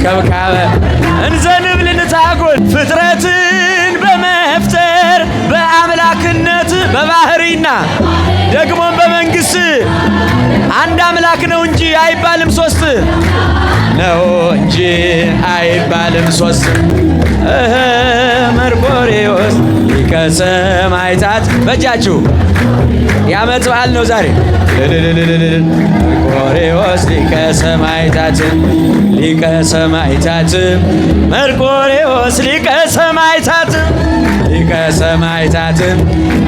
ከብካበ እንዘንብል ንታጎል ፍጥረትን በመፍጠር በአምላክነት በባህሪና ደግሞም በመንግሥት አንድ አምላክ ነው እንጂ አይባልም ሶስት ነው እንጂ አይባልም ሶስት። መርቆሬዎስ ሊቀ ሰማዕታት በእጃችሁ የዓመት በዓል ነው ዛሬ። መርቆሬዎስ ሊቀ ሰማዕታት ሊቀ ሰማዕታት መርቆሬዎስ ሊቀ ሰማዕታት ሊቀ ሰማዕታት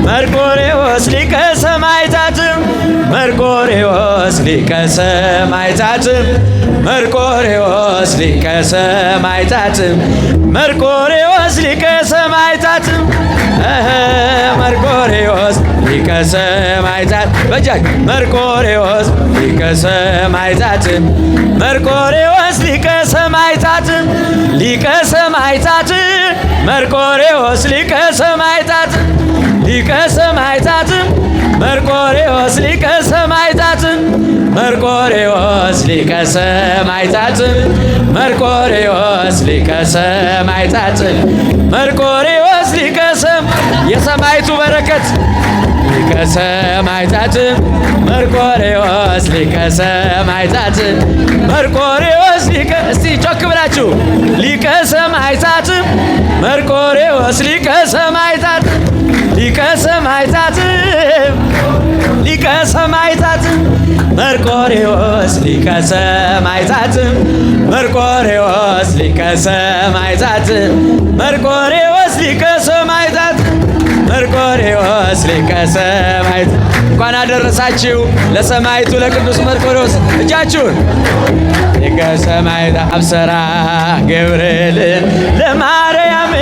መርቆሬዎስ ሊቀ ሰማዕታት መርቆሬዎስ ሊቀ ሰማዕታት መርቆሬዎስ ሊቀ ሰማዕታት መርቆሬዎስ ሊቀ ሰማዕታት መርቆሬዎስ ሊቀ ሰማዕታት በጃክ መርቆሬዎስ ሊቀ ሰማዕታት መርቆሬዎስ ሊቀ ሰማዕታት ሊቀ ሰማዕታት መርቆሬዎስ ሊቀ ሰማዕታት ሊቀ ሰማዕታት መርቆሬዎስ ሊቀ ሰማዕታት መርቆሬዎስ ሊቀ ሰማዕታት መርቆሬዎስ ሊቀ ሰማዕታት መርቆሬዎስ ሊቀ የሰማዕቱ በረከት ሊቀ ሰማዕታት መርቆሬዎስ ሊቀ ሰማዕታት መርቆሬዎስ ሊቀ እስቲ ጮክ ብላችሁ ሊቀ ሰማዕታት መርቆሬዎስ ሊቀ ሰማዕታት ሊቀ ሰማዕታት ሊቀ ሰማዕታት መርቆሬዎስ ሊቀ ሰማዕታት መርቆሬዎስ ሊቀ ሰማዕታት መርቆሬዎስ ሊቀ ሰማዕታት መርቆሬዎስ ሊቀ ሰማዕታት። እንኳን አደረሳችሁ ለሰማዕቱ ለቅዱስ መርቆሬዎስ። እጃችሁን ሊቀ ሰማዕታት አብሰራ ገብርኤል ለማርያም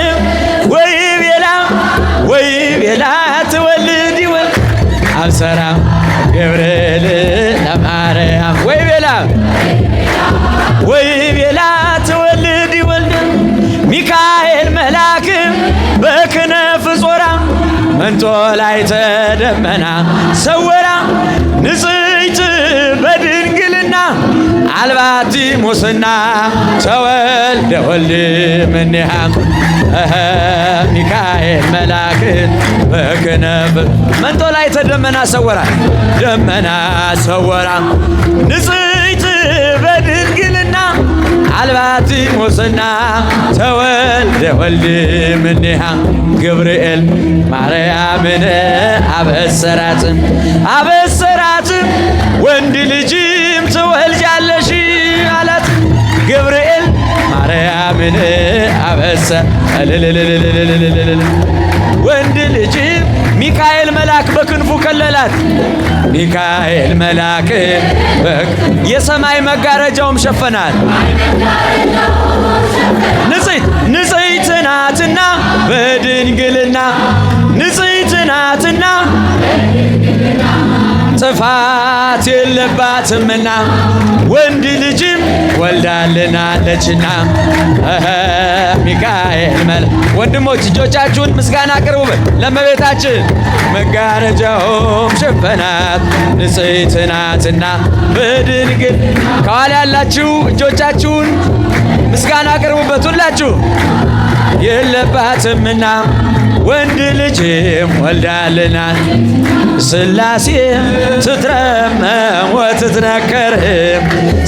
ወይቤላ ትወልድ ይወልድ አብሰራ ገብርኤል ለማርያም ወይቤላ ትወልድ ይወልድ ሚካኤል መልአክ በክነፍ ጾራ መንጦ ላይ ተደመና ሰወራ ንጽሕት በድንግልና አልባቲ ሙስና ተወልደ ወልድ እምኔሃ ሚካኤል መልአክ በክነፍ መንጦ ላይ ተደመና ሰወራ ደመና ሰወራ ንጽሕት በድንግልና አልባቲ ሙስና ተወልደ ወልድ እምኔሃ ገብርኤል ማርያምን አበሰራት ወንድ ልጅም ትወልጃለሽ አላት። ገብርኤል ማርያምን ወንድ ልጅም ሚካኤል መልአክ በክንፉ ከለላት። ሚካኤል መልአክ የሰማይ መጋረጃውም ሸፈናት። ንጽሕት ናትና በድንግልና ንጽሕት ናትና ጥፋት የለባትምና ወንድ ልጅም ወልዳልናለችና ሚካኤል መልአክ። ወንድሞች እጆቻችሁን ምስጋና አቅርቡ ለእመቤታችን። መጋረጃውም ሸፈናት ንጽሕት ናትና በድንግል። ከኋላ ያላችሁ እጆቻችሁን ምስጋና አቅርቡበት ሁላችሁ። የለባትምና ወንድ ልጅም ወልዳልናል። ሥላሴ ትትረመም ወትትነከር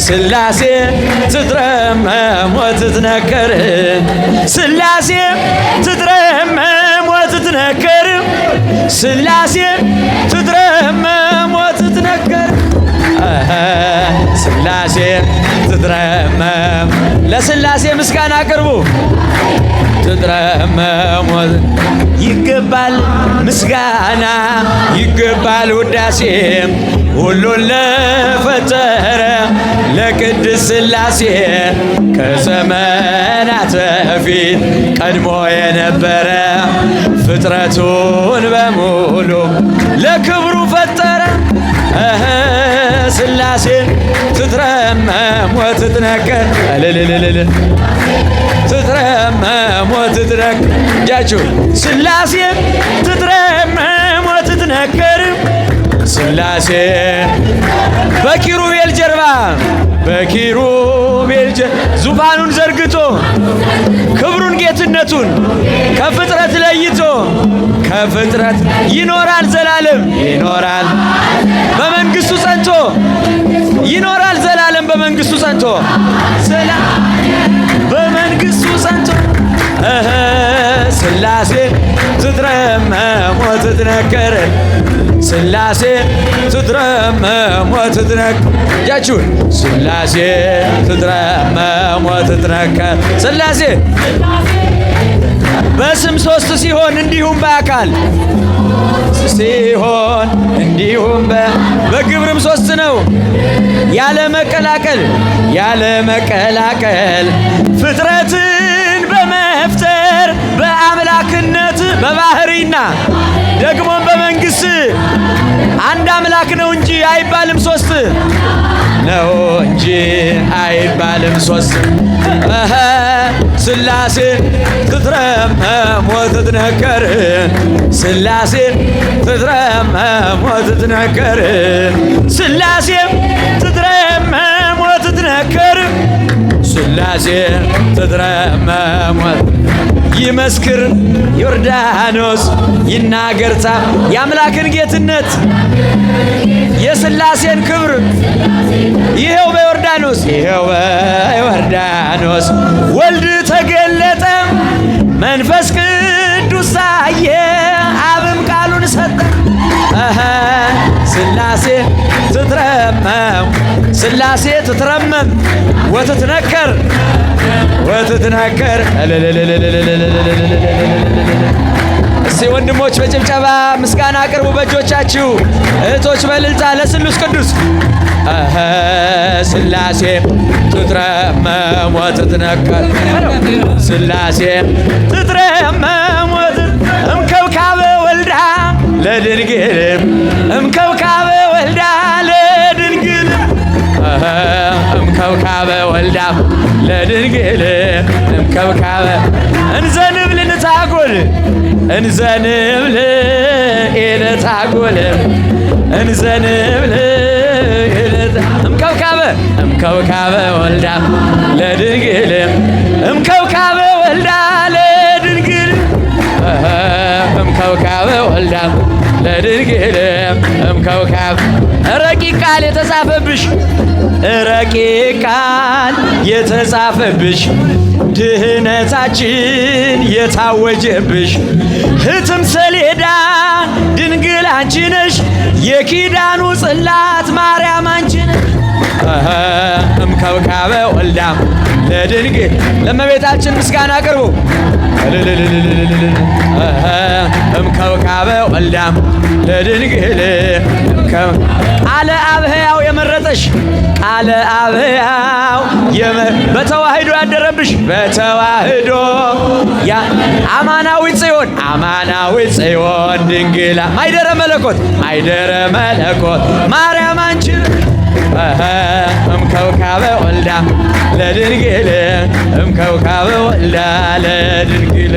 ሥላሴ ትትረመም ወትትነከር ሥላሴ ትትረመም ወትትነከር ሥላሴ ትትረመም ወትትነከር ሥላሴ ትትረመም። ለሥላሴ ምስጋና አቅርቡ። ትትረመም ይገባል ምስጋና ይገባል ውዳሴ ሁሉን ለፈጠረ ለቅድስት ሥላሴ ከዘመናት በፊት ቀድሞ የነበረ ፍጥረቱን በሙሉ ለክብሩ ፈጠረ። ሥላሴ ትትረመም ወትትነከር ትትረመም ወትትነከር እጃችሁ ሥላሴ ትትረመም ወትትነከር ሥላሴ በኪሩቤል ዙፋኑን ዘርግቶ ክብሩን ጌትነቱን ከፍጥረት ለይቶ ከፍጥረት ይኖራል ዘላለም ይኖራል በመንግስቱ ጸንቶ ይኖራል ዘላለም በመንግስቱ ጸንቶ በመንግስቱ ጸንቶ ስላሴ ትትረመም ወትትነከር ስላሴ ትትረመም ወትትነከር እጃችሁን ስላሴ ትትረመም ወትትነከር ስላሴ በስም ሶስት ሲሆን እንዲሁም በአካል ሲሆን እንዲሁም በግብርም ሶስት ነው። ያለ መቀላቀል ፍጥረትን በመፍጠር በአምላክነት በባህሪና ደግሞም በመንግስት አንድ አምላክ ነው እንጂ አይባልም ሶስት ነው እንጂ አይባልም ሶስት ስላሴ ትትረመም ወትትነከር ስላሴ ትትረመም ወትትነከር ስላሴ ትትረመም ወትትነከር ስላሴ ትትረመም ይመስክር ዮርዳኖስ ይናገርታ የአምላክን ጌትነት የስላሴን ክብር ይሄው በዮርዳኖስ ወልድ ተገለጠ መንፈስ ቅዱስ ታየ አብም ቃሉን ሰጠ ስላሴ ትትረመም ወትትነከር እስቲ ወንድሞች በጭብጨባ ምስጋና አቅርቡ በእጆቻችሁ እህቶች በእልልታ ለስሉስ ቅዱስ ስላሴ ትትረመም ወትትነከር ስላሴ ትትረመም እምከብካበ ወልዳ ለድንግል እምከብካበ ወልዳ ለድንግል እምከብካበ ወልዳ ለድንግል እምከብካበ እንዘንብል ንታጎል እንዘንብል ኢለታጎል እንዘንብል እምከብካበ ወልዳ ለድንግል እምከብካበ ወልዳ ለድንግል እምከብካበ ወልዳ ለድንግል እምከብካበ ረቂቅ ቃል የተጻፈብሽ ረቂቅ ቃል የተጻፈብሽ ድህነታችን የታወጀብሽ ህትም ሰሌዳ ድንግል አንቺ ነሽ የኪዳኑ ጽላት ማርያም አንቺ ነሽ እምከብካበ ወልዳ ለድንግል ለእመቤታችን ምስጋና አቅርቡ እምከብካበ ወልዳ ለድንግል ቃለ አብ ሕያው የመረጠሽ ቃለ አብ ሕያው በተዋህዶ ያደረብሽ በተዋህዶ አማናዊት ጽዮን ድንግል ማይደረ መለኮት ማርያም አንቺ እምከብካበ ወልዳ ለድንግል እምከብካበ ወልዳ ለድንግል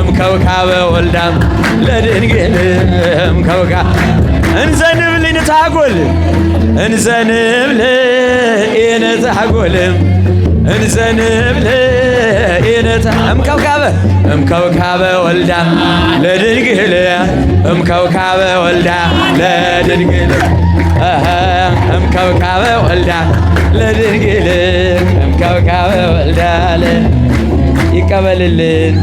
እምከብካበ ወልዳ ለድንግል እምከብካበ እንዘንብል ንታጎል እንዘንብል ኢነታጎል እንዘንብል እምከብካበ ወልዳ ለድንግል እምከብካበ ወልዳ ለድንግል እምከብካበ ወልዳ ለድንግል እምከብካበ ወልዳ ይቀበልልን።